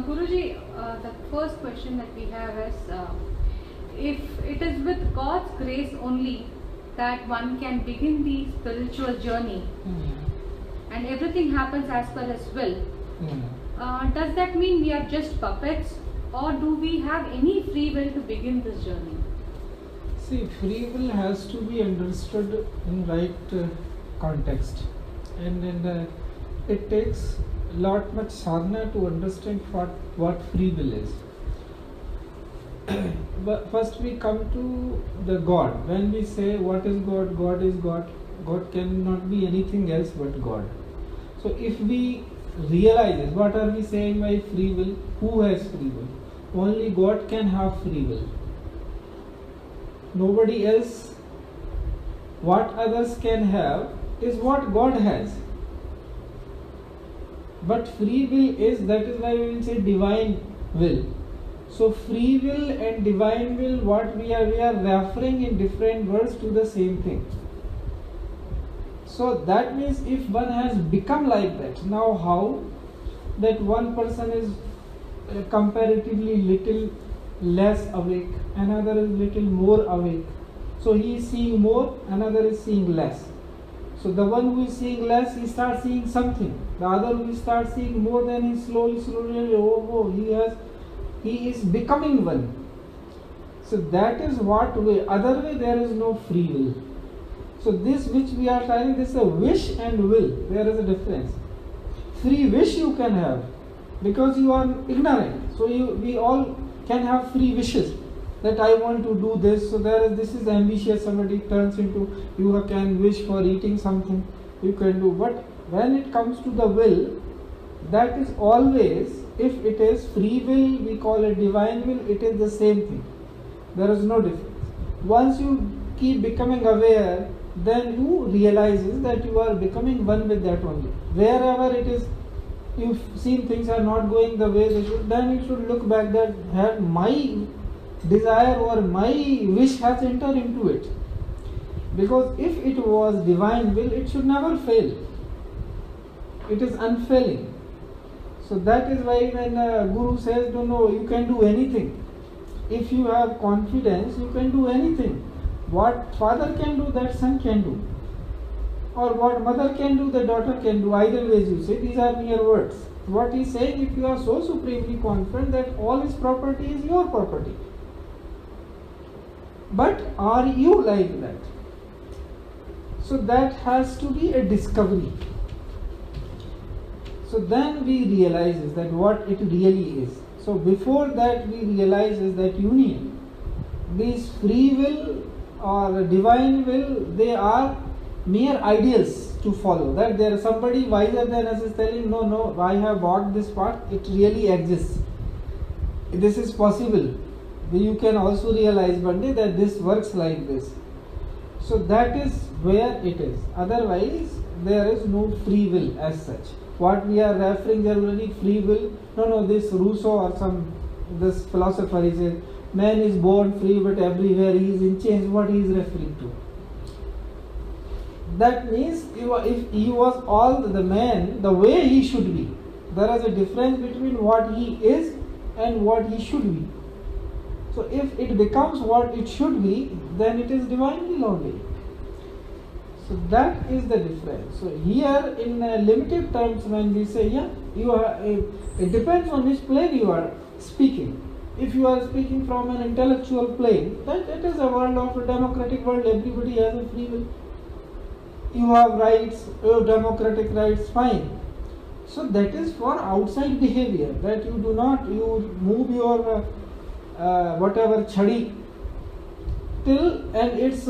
Guruji, the first question that we have is, if it is with God's grace only that one can begin the spiritual journey, and everything happens as per His will, does that mean we are just puppets, or do we have any free will to begin this journey? See, free will has to be understood in right context, and it takes much sadhana to understand what free will is. But first we come to the God. When we say what is God, God is God. God cannot be anything else but God. So if we realize this, what are we saying by free will? Who has free will? Only God can have free will. Nobody else. What others can have is what God has. But free will is, that is why we will say divine will. So free will and divine will, what we are referring in different words to the same thing. So that means if one has become like that, now how that one person is comparatively little less awake, another is little more awake. So he is seeing more, another is seeing less. So the one who is seeing less, he starts seeing something. The other who starts seeing more, then he slowly, he is becoming one. So that is what way. Other way there is no free will. So this which we are trying, this is a wish and will. There is a difference. Free wish you can have because you are ignorant. So we all can have free wishes. That I want to do this, so this is ambitious. Somebody turns into, you can wish for eating something, you can do. But when it comes to the will, that is always, if it is free will, we call it divine will, it is the same thing. There is no difference. Once you keep becoming aware, then you realize that you are becoming one with that only. Wherever it is, you've seen things are not going the way they should, then you should look back that had my desire or my wish has entered into it. Because if it was divine will, it should never fail. It is unfailing. So that is why when Guru says, no, you can do anything. If you have confidence, you can do anything. What father can do, that son can do. Or what mother can do, the daughter can do. Either ways you say, these are mere words. What he is saying, if you are so supremely confident that all his property is your property. But are you like that? So that has to be a discovery. So then we realize that what it really is. So before that we realize that union, this free will or divine will, they are mere ideals to follow. That there is somebody wiser than us is telling, no, I have walked this path, it really exists. This is possible. You can also realize one day that this works like this. So that is where it is. Otherwise, there is no free will as such. What we are referring generally free will, no, this Rousseau or this philosopher is a man is born free, but everywhere he is in chains. What he is referring to? That means if he was all the man, the way he should be, there is a difference between what he is and what he should be. So if it becomes what it should be, then it is divine will only. So that is the difference. So here in limited terms, when we say, it depends on which plane you are speaking. If you are speaking from an intellectual plane, then it is a world of a democratic world. Everybody has a free will. You have rights, you have democratic rights, fine. So that is for outside behavior, that you do not, you move your whatever chadi till and it's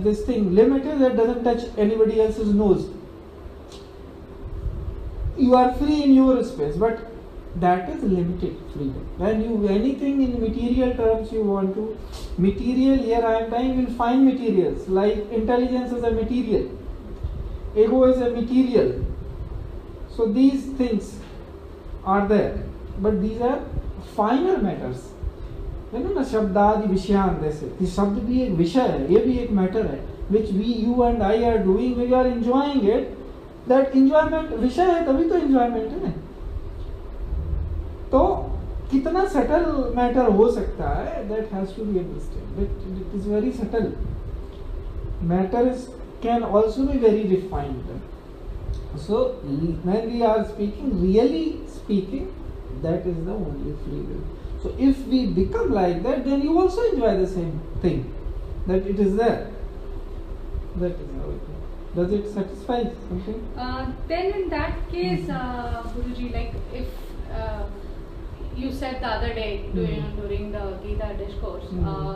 this thing limit is that doesn't touch anybody else's nose. You are free in your space, but that is limited freedom. When you anything in material terms you want to, material, here I am saying, will find materials like intelligence is a material, ego is a material. So these things are there, but these are final matters है ना, शब्दादि विषयान जैसे, ये शब्द भी एक विषय है, ये भी एक मैटर है, which you and I are doing, we are enjoying it, that enjoyment विषय है तभी तो enjoyment है. तो कितना subtle matter हो सकता है, that has to be understood. It is very subtle. Matter can also be very refined. So when we are speaking, really speaking, that is the only free will. So if we become like that, then you also enjoy the same thing, that it is there. That is how it is. Does it satisfy something? Then in that case, Guruji, like if you said the other day during the Gita discourse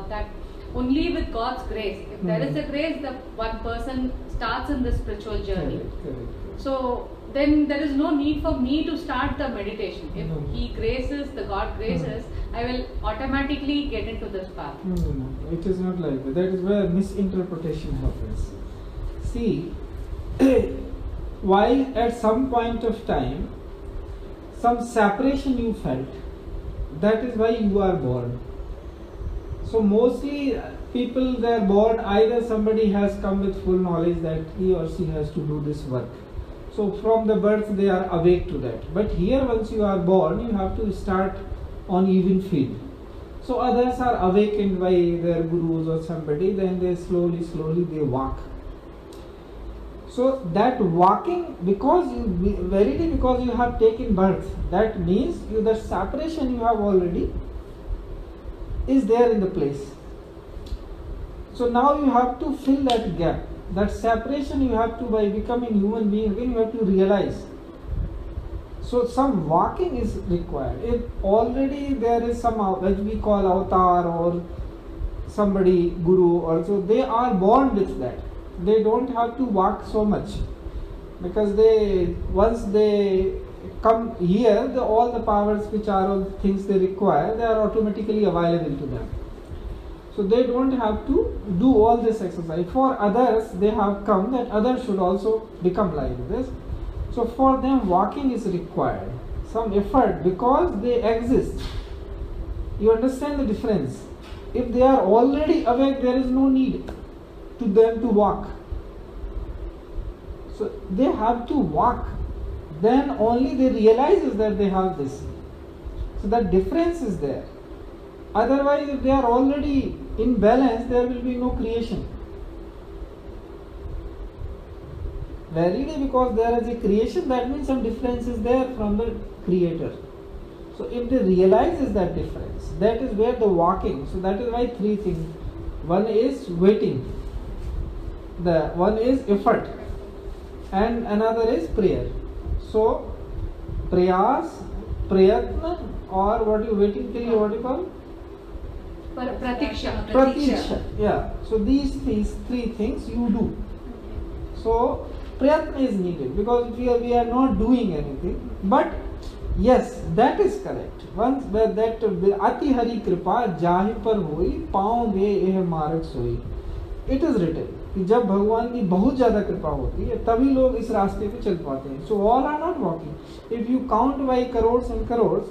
that only with God's grace, if there is a grace, the one person starts in the spiritual journey. Correct. So then there is no need for me to start the meditation. If He graces, the God graces, I will automatically get into this path. No, it is not like that. That is where misinterpretation happens. See, while at some point of time, some separation you felt, that is why you are born. So mostly people, they are born, either somebody has come with full knowledge that he or she has to do this work. So from the birth they are awake to that. But here once you are born, you have to start on even field. So others are awakened by their gurus or somebody, then they slowly they walk. So that walking, because you have taken birth, that means the separation you have already is there in the place. So now you have to fill that gap. That separation you have to, by becoming human being again, you have to realize. So some walking is required. If already there is some, which we call avatar or somebody, guru also, they are born with that. They don't have to walk so much, because once they come here, all the powers which are all the things they require, they are automatically available to them. So they don't have to do all this exercise. For others, they have come that others should also become like this. So for them, walking is required, some effort, because they exist. You understand the difference? If they are already awake, there is no need to them to walk. So they have to walk. Then only they realize that they have this. So that difference is there. Otherwise, if they are already in balance, there will be no creation. Verily, because there is a creation, that means some difference is there from the creator. So if they realize that difference, that is where the walking. So that is why three things. One is waiting. The one is effort. And another is prayer. So prayas, prayatna, or what you waiting till you, what you call? Pratiksha. Yeah. So these three things you do. So prayatna is needed, because we are not doing anything. But yes, that is correct. Once that ati hari kripa jahi par hoi paun de eh marg soi. It is written कि जब भगवान की बहुत ज़्यादा कृपा होती है तभी लोग इस रास्ते पे चल पाते हैं. So all are not walking. If you count by crores and crores,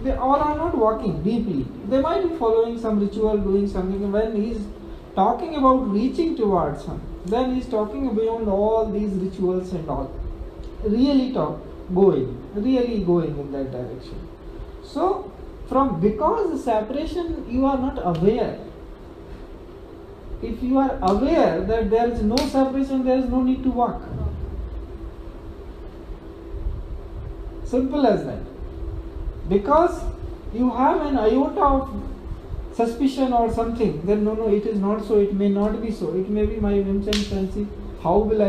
they all are not walking deeply. They might be following some ritual, doing something. When he is talking about reaching towards him, then he is talking beyond all these rituals and all. Really going in that direction. So because the separation, you are not aware. If you are aware that there is no separation, there is no need to walk. Simple as that. Because you have an iota of suspicion or something, then no, it is not so, it may not be so, it may be my whims and fancy. How will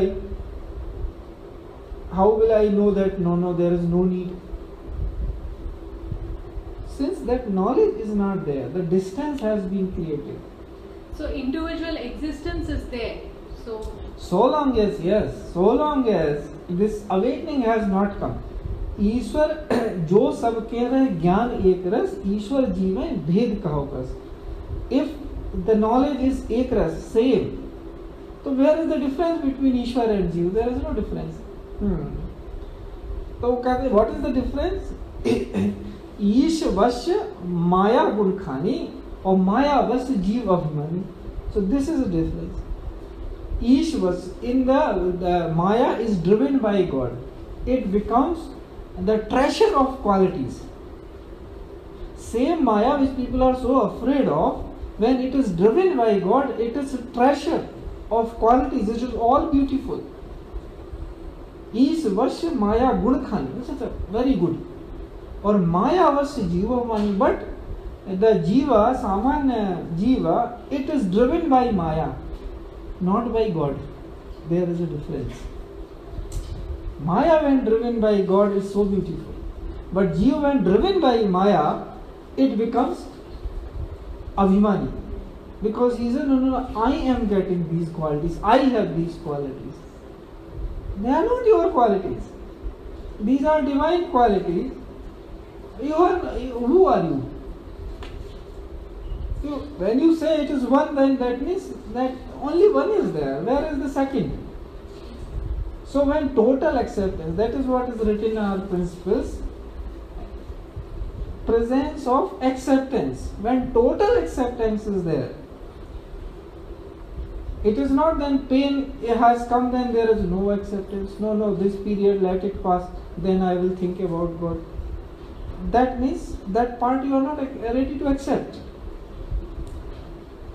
I know that no, there is no need? Since that knowledge is not there, the distance has been created. So individual existence is there. So long as this awakening has not come, ईश्वर जो सब कह रहे ज्ञान एक रस, ईश्वर जी में भेद कहो कस. If the knowledge is एक रस, same, so where is the difference between Ishwar and जीव? There is no difference. तो कहते, what is the difference? ईश वश माया गुण खानी और माया वश जीव अभिमानी. So this is a difference. Ishvas in the Maya is driven by God. It becomes the treasure of qualities. Same Maya which people are so afraid of, when it is driven by God, it is a treasure of qualities. It is all beautiful. Ishvash Maya Gudkhani. This is very good. Or Maya was Jiva Mani, but the Jiva, Samanya Jiva, it is driven by Maya, not by God. There is a difference. Maya when driven by God is so beautiful. But Jiva when driven by Maya, it becomes Abhimani. Because he says, no, I am getting these qualities. I have these qualities. They are not your qualities. These are divine qualities. Who are you? When you say it is one, then that means that only one is there. Where is the second? So when total acceptance, that is what is written in our principles, presence of acceptance. When total acceptance is there, it is not then pain has come, then there is no acceptance. No, this period, let it pass, then I will think about God. That means that part you are not ready to accept.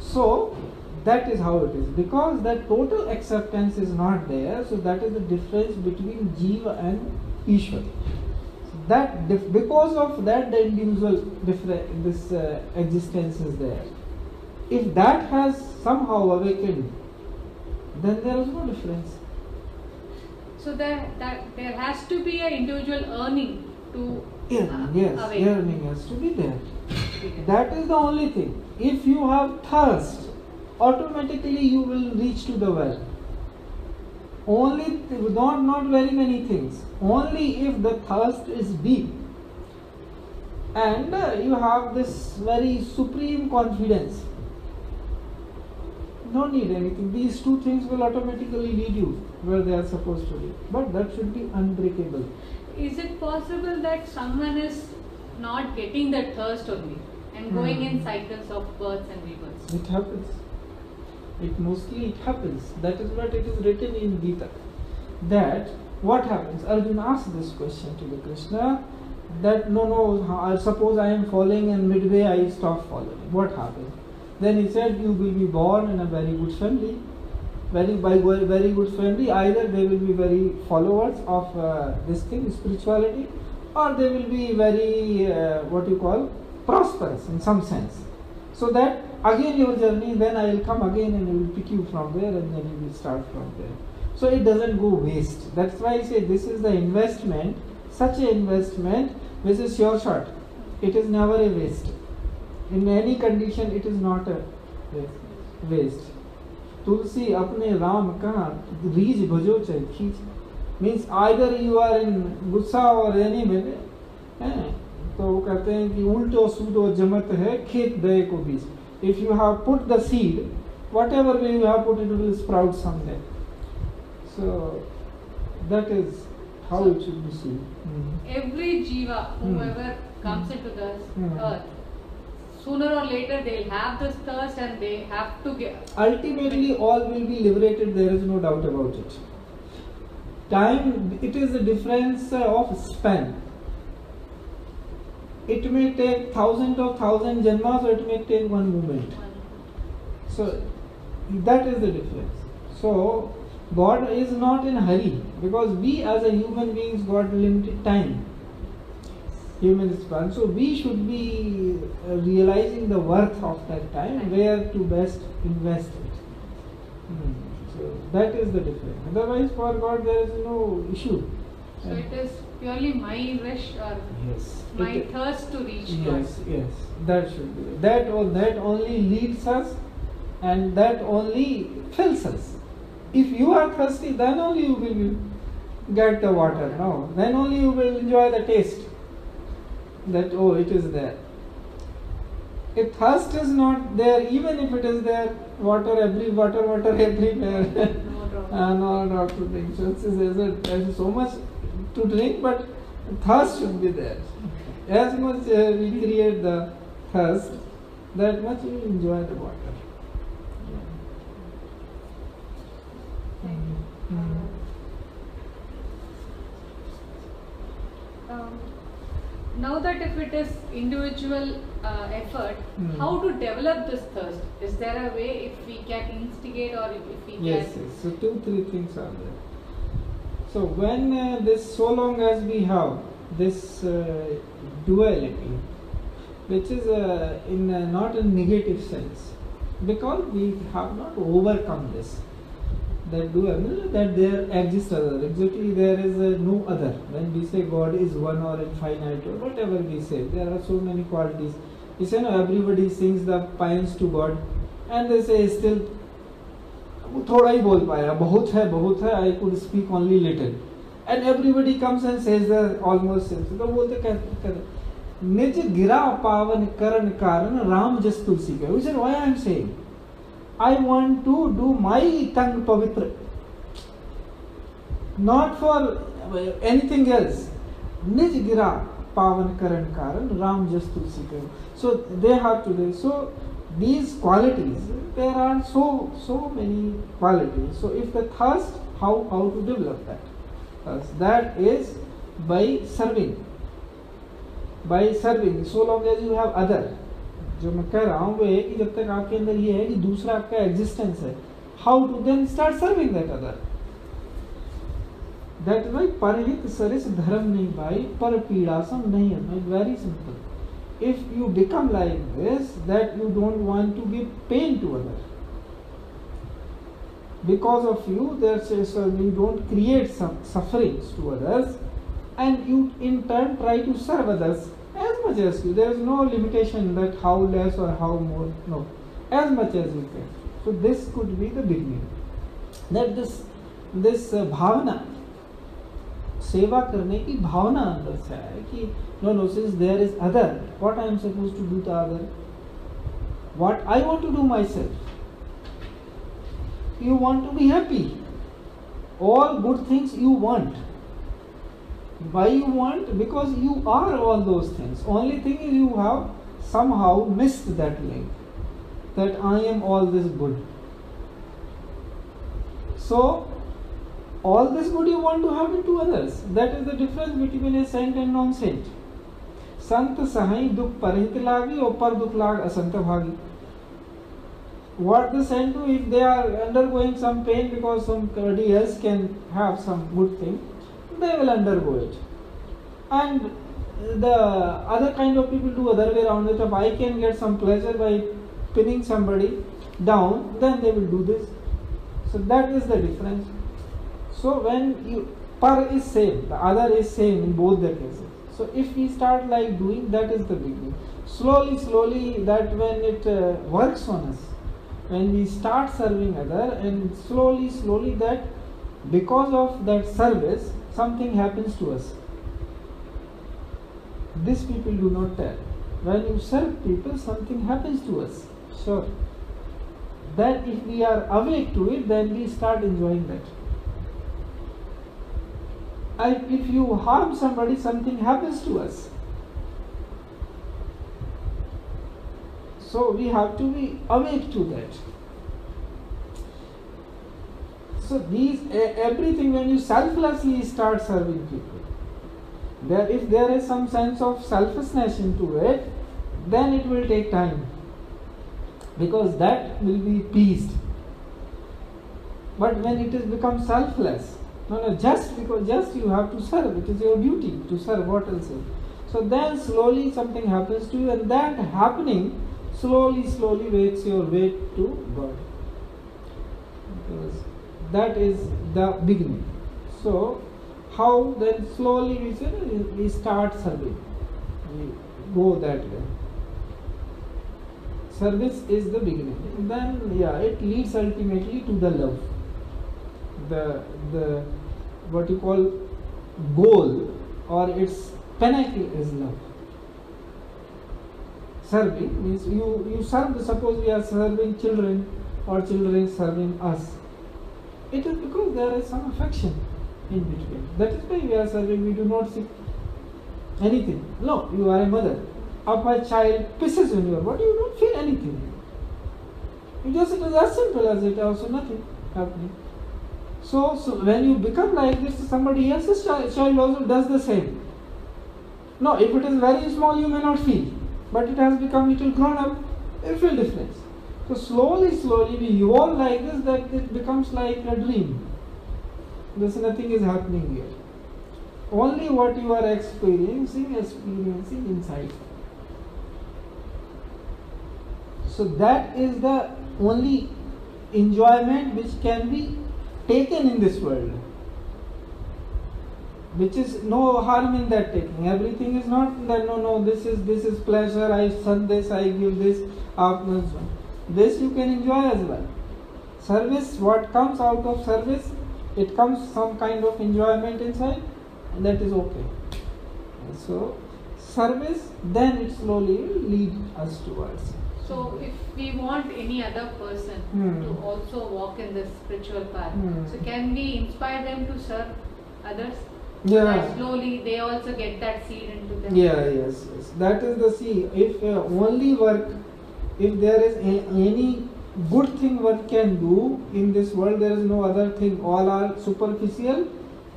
So that is how it is. Because that total acceptance is not there, so that is the difference between Jiva and Ishwar. Because of that, the individual existence is there. If that has somehow awakened, then there is no difference. So there has to be an individual earning to yes, awaken. yearning has to be there. That is the only thing. If you have thirst, automatically you will reach to the well. Only, not very many things. Only if the thirst is deep and you have this very supreme confidence. Don't need anything. These two things will automatically lead you where they are supposed to be. But that should be unbreakable. Is it possible that someone is not getting that thirst only and going in cycles of births and rebirths? It happens. It happens. That is what it is written in Gita. That what happens? Arjuna asked this question to the Krishna. That suppose I am falling and midway I stop following. What happens? Then he said, you will be born in a very good family. Very good family. Either they will be very followers of this thing, spirituality, or they will be very prosperous in some sense. So that again your journey, then I will come again and I will pick you from there and then you will start from there. So it doesn't go waste. That's why I say this is the investment, such an investment which is sure shot. It is never a waste. In any condition it is not a waste. Tulsi apne Ram ka reej bhajo chahe khich. Means either you are in gussa or any minute. तो वो कहते हैं कि उल्टो सूदो जमत है खेत दए को बीज. If you have put the seed, whatever way you have put it will sprout someday. So that is how it should be seen. Every jiva, whoever comes into the earth, sooner or later they will have this thirst and they have to get. Ultimately, all will be liberated. There is no doubt about it. Time, it is a difference of span. It may take thousands janmas, or it may take one moment. So that is the difference. So God is not in a hurry, because we as a human beings got limited time, human span. So we should be realizing the worth of that time, where to best invest it. So that is the difference. Otherwise, for God there is no issue. So it is purely my wish or my thirst to reach God. Yes, that should be. That only leads us, and that only fills us. If you are thirsty, then only you will get the water. No, then only you will enjoy the taste. That it is there. If thirst is not there, even if it is there, water everywhere. No drop to drink. So there is so much to drink, but thirst should be there. As much we create the thirst, that much we enjoy the water. Yeah. Thank you. Now that if it is individual effort, how to develop this thirst? Is there a way if we can instigate or if we Yes, can? yes. So 2-3 things are there. So when so long as we have this duality, which is not in negative sense, because we have not overcome this. That duality, that there exists other. Exactly, there is no other. When we say God is one or infinite or whatever we say, there are so many qualities. We say no, everybody sings the paeans to God, and they say still थोड़ा ही बोल पाया, बहुत है, I could speak only little, and everybody comes and says the almost same. तो बोलते कहते निज गिरा पावन करण कारण राम जस तुलसी के. Which is why I am saying I want to do my tongue pavitra, not for anything else. Nij gira pavan karan karan ram jas tulsi ke. So they have to do. So these qualities, there are so many qualities. So if the thirst, how to develop that? That is by serving. By serving, so long as you have other. जो मैं कह रहा हूँ वो है कि जब तक आपके अंदर ये है कि दूसरा आपका एग्जिस्टेंस है, how to then start serving that other. That why परहित सरिस धर्म नहीं भाई, पर पीड़ासम नहीं है. Very simple. If you become like this, that you don't want to give pain to other, because of you you don't create some sufferings to others, and you in turn try to serve others as much as you. There is no limitation that how less or how more. No, as much as you can. So this could be the beginning. That this bhavana, सेवा करने की भावना अंदर से आए कि no, since there is other, what I am supposed to do to other, what I want to do myself. You want to be happy. All good things you want. Why you want? Because you are all those things. Only thing is you have somehow missed that link, that I am all this good. So all this good you want to have it to others. That is the difference between a saint and non-saint. Sant sahai dukh parhit lagi or par dukh lag asanta bhagi. What the saint do if they are undergoing some pain because somebody else can have some good thing, they will undergo it. And the other kind of people do other way around it. If I can get some pleasure by pinning somebody down, then they will do this. So that is the difference. So when you par is same, the other is same in both the cases. So if we start like doing, that is the beginning. Slowly, that when it works on us, when we start serving other, and slowly that because of that service something happens to us. This people do not tell. When you serve people, something happens to us. Sure. That if we are awake to it, then we start enjoying that. And if you harm somebody, something happens to us. So we have to be awake to that. So these everything, when you selflessly start serving people, if there is some sense of selfishness into it, then it will take time, because that will be pleased. But when it has become selfless, just you have to serve, it is your duty to serve, what else is. So then slowly something happens to you, and that happening slowly makes your way to God. Because that is the beginning. So how then slowly we start serving. We go that way. Service is the beginning. And then it leads ultimately to the love. The what you call goal or its pinnacle is love. Serving means you serve. Suppose we are serving children or children serving us. It is because there is some affection in between. That is why we are serving. We do not seek anything. No, you are a mother. If my child pisses on your body, you don't feel anything. It is as simple as it. Also nothing happening. So when you become like this, somebody else's child also does the same. No, if it is very small, you may not feel, but it has become little grown up, you feel difference. So slowly we evolve like this, that it becomes like a dream. There's nothing is happening here. Only what you are experiencing inside. So that is the only enjoyment which can be taken in this world, which is no harm in that taking. Everything is not that no, this is pleasure, I son this, I give this, afterwards. This you can enjoy as well. Service, what comes out of service, it comes some kind of enjoyment inside, and that is okay. And so service, then it slowly will lead us towards. So if we want any other person to also walk in this spiritual path, so can we inspire them to serve others? Yeah. Slowly they also get that seed into them. Yeah, yes. That is the seed. If only work, if there is any good thing one can do in this world, there is no other thing. All are superficial.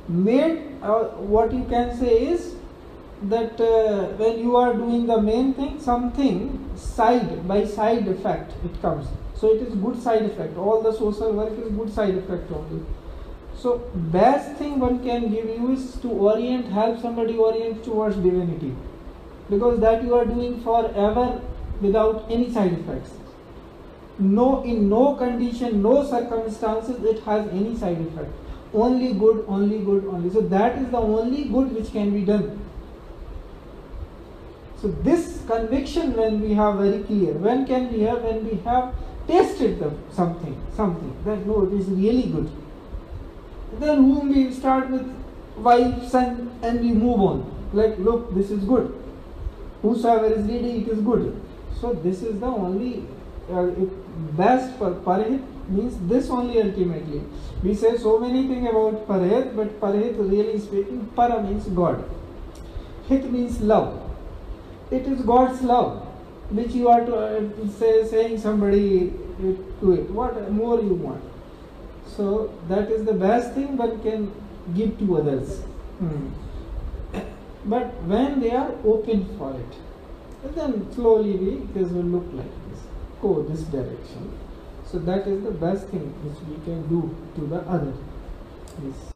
What you can say is that when you are doing the main thing, something by side effect it comes. So it is good side effect. All the social work is good side effect only. So best thing one can give you is to help somebody orient towards divinity, because that you are doing forever without any side effects. No, in no condition, no circumstances it has any side effect. Only good, only good, only. So that is the only good which can be done. So this conviction, when we have very clear, when can we have? When we have tasted something that no, it is really good. Then whom we start with wife, son, and we move on. Like, look, this is good. Whosoever is reading, it is good. So this is the only best for parahit, means this only ultimately. We say so many things about parahit, but parahit, really speaking, para means God. Hit means love. It is God's love which you are to saying somebody to it. What more you want? So that is the best thing one can give to others. But when they are open for it, then slowly this will look like this, go this direction. So that is the best thing which we can do to the other. Yes.